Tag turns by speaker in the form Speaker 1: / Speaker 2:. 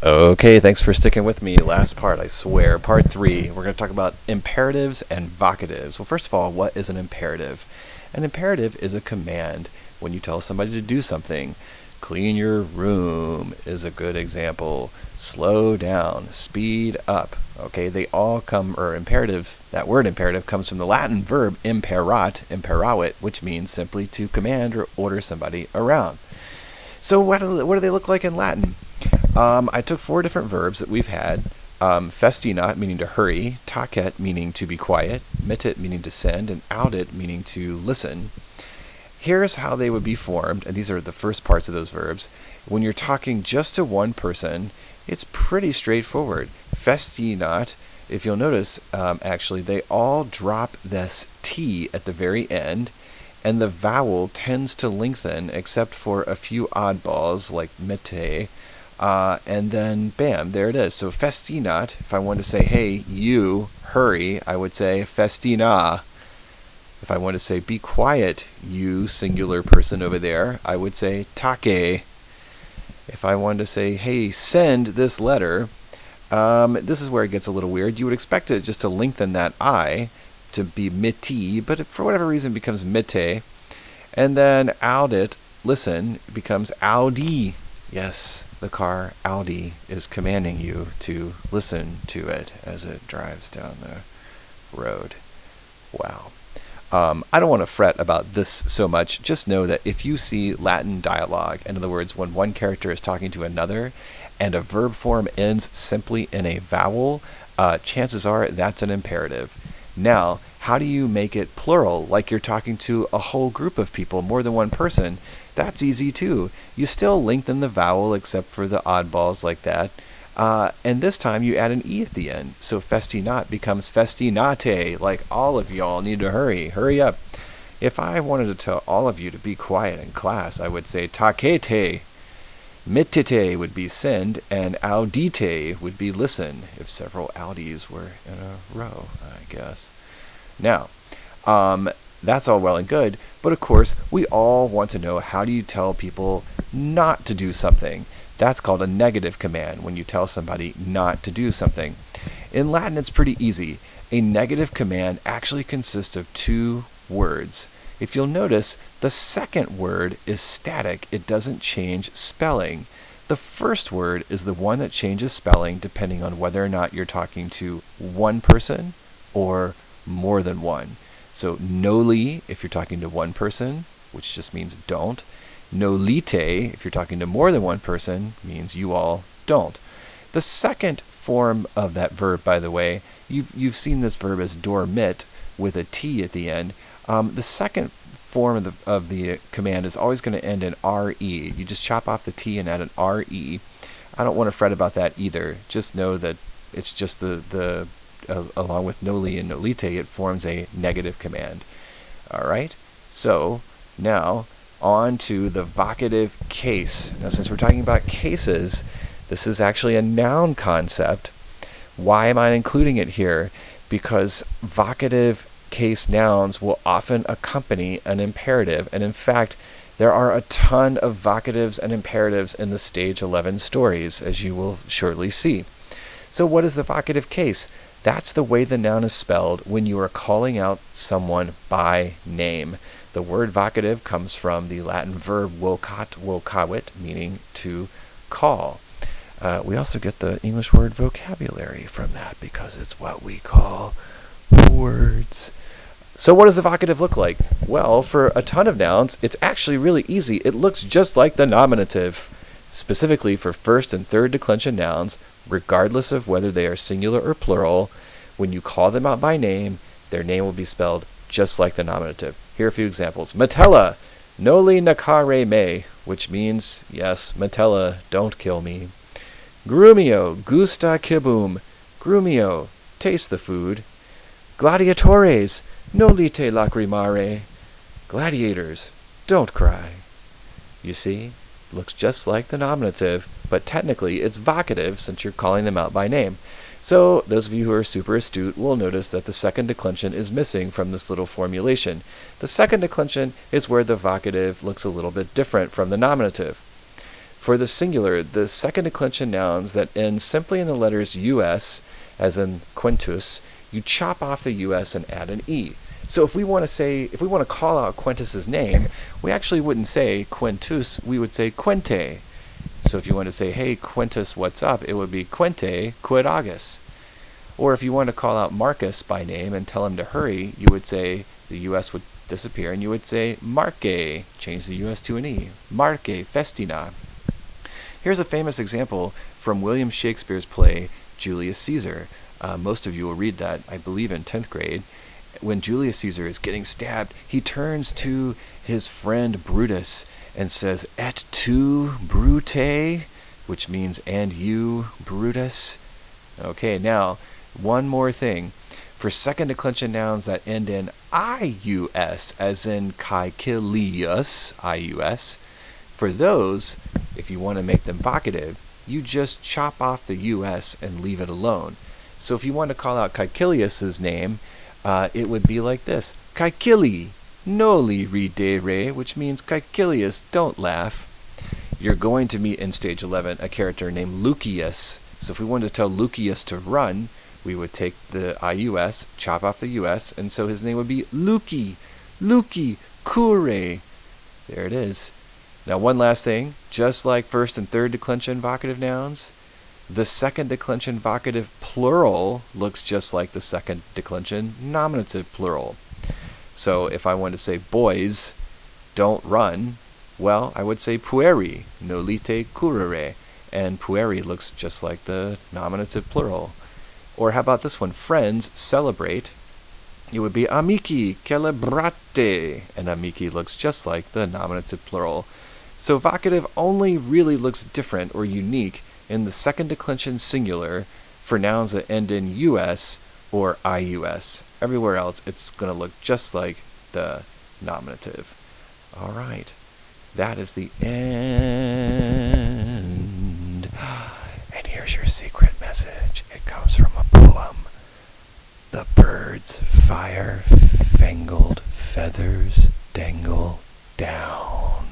Speaker 1: Okay, thanks for sticking with me. Last part, I swear. Part 3, we're going to talk about imperatives and vocatives. Well, first of all, what is an imperative? An imperative is a command when you tell somebody to do something. Clean your room is a good example. Slow down, speed up. Okay, they all come, or imperative, that word imperative comes from the Latin verb imperat, imperavit, which means simply to command or order somebody around. So what do they look like in Latin? I took 4 different verbs that we've had. Festina, meaning to hurry, tacet, meaning to be quiet, mittit, meaning to send, and audit, meaning to listen. Here's how they would be formed, and these are the first parts of those verbs. When you're talking just to one person, it's pretty straightforward. Festinat, if you'll notice, actually, they all drop this T at the very end, and the vowel tends to lengthen, except for a few oddballs, like mitte, and then bam, there it is. So festinat, if I wanted to say, hey, you, hurry, I would say festina. If I want to say, be quiet, you, singular person over there, I would say take. If I wanted to say, hey, send this letter, this is where it gets a little weird. You would expect it just to lengthen that I to be miti, but for whatever reason it becomes mitte. And then audit, listen, becomes audi. Yes, the car Audi is commanding you to listen to it as it drives down the road. Wow. I don't want to fret about this so much. Just know that if you see Latin dialogue, in other words, when one character is talking to another and a verb form ends simply in a vowel, chances are that's an imperative. Now, how do you make it plural, like you're talking to a whole group of people, more than one person? That's easy too. You still lengthen the vowel except for the oddballs like that. And this time you add an E at the end. So festinat becomes festinate, like all of y'all need to hurry up. If I wanted to tell all of you to be quiet in class, I would say takete. Mittite would be send, and audite would be listen, if several Audis were in a row, I guess. Now, that's all well and good, but of course, we all want to know, how do you tell people not to do something? That's called a negative command, when you tell somebody not to do something. In Latin, it's pretty easy. A negative command actually consists of 2 words. If you'll notice, the second word is static. It doesn't change spelling. The first word is the one that changes spelling depending on whether or not you're talking to one person or more than one. So noli, if you're talking to one person, which just means don't. Nolite, if you're talking to more than one person, means you all don't. The second form of that verb, by the way, you've seen this verb as dormit with a T at the end. The second form of the command is always going to end in RE. You just chop off the T and add an RE. I don't want to fret about that either. Just know that it's just along with noli and nolite, it forms a negative command. All right? So now on to the vocative case. Now, since we're talking about cases, this is actually a noun concept. Why am I including it here? Because vocative case nouns will often accompany an imperative, and in fact, there are a ton of vocatives and imperatives in the Stage 11 stories, as you will shortly see. So what is the vocative case? That's the way the noun is spelled when you are calling out someone by name. The word vocative comes from the Latin verb vocavit, meaning to call. We also get the English word vocabulary from that because it's what we call words. So what does the vocative look like? Well, for a ton of nouns, it's actually really easy. It looks just like the nominative. Specifically for first and third declension nouns, regardless of whether they are singular or plural, when you call them out by name, their name will be spelled just like the nominative. Here are a few examples. Metella, noli nacare me, which means, yes, Metella, don't kill me. Grumio, gusta cibum, grumio, taste the food. Gladiatores, nolite lacrimare, gladiators, don't cry. You see, looks just like the nominative, but technically it's vocative since you're calling them out by name. So those of you who are super astute will notice that the second declension is missing from this little formulation. The second declension is where the vocative looks a little bit different from the nominative. For the singular, the second declension nouns that end simply in the letters us, as in Quintus, you chop off the us and add an e. So if we want to call out Quintus's name, we actually wouldn't say Quintus, we would say Quinte. So if you want to say, hey, Quintus, what's up? It would be Quinte, quid agas. Or if you want to call out Marcus by name and tell him to hurry, you would say, the US would disappear, and you would say Marque, change the US to an E, Marque festina. Here's a famous example from William Shakespeare's play, Julius Caesar. Most of you will read that, I believe, in 10th grade. When Julius Caesar is getting stabbed, he turns to his friend Brutus and says, Et tu, Brute, which means, and you, Brutus. Okay, now, one more thing. For second declension nouns that end in ius, as in caecilius, ius, for those, if you want to make them vocative, you just chop off the us and leave it alone. So if you want to call out Caecilius's name, it would be like this. Caecili, noli ridere, which means Caecilius, don't laugh. You're going to meet in stage 11 a character named Lucius. So if we wanted to tell Lucius to run, we would take the ius, chop off the us, and so his name would be Luci, cure. There it is. Now one last thing, just like first and third declension vocative nouns, the second declension vocative plural looks just like the second declension nominative plural. So if I want to say boys, don't run, well, I would say pueri, nolite curere, and pueri looks just like the nominative plural. Or how about this one, friends, celebrate. It would be amici, celebrate, and amici looks just like the nominative plural. So vocative only really looks different or unique in the second declension singular for nouns that end in us or ius. Everywhere else, it's going to look just like the nominative. All right, that is the end. And here's your secret message. It comes from a poem. The birds' fire-fangled feathers dangle down.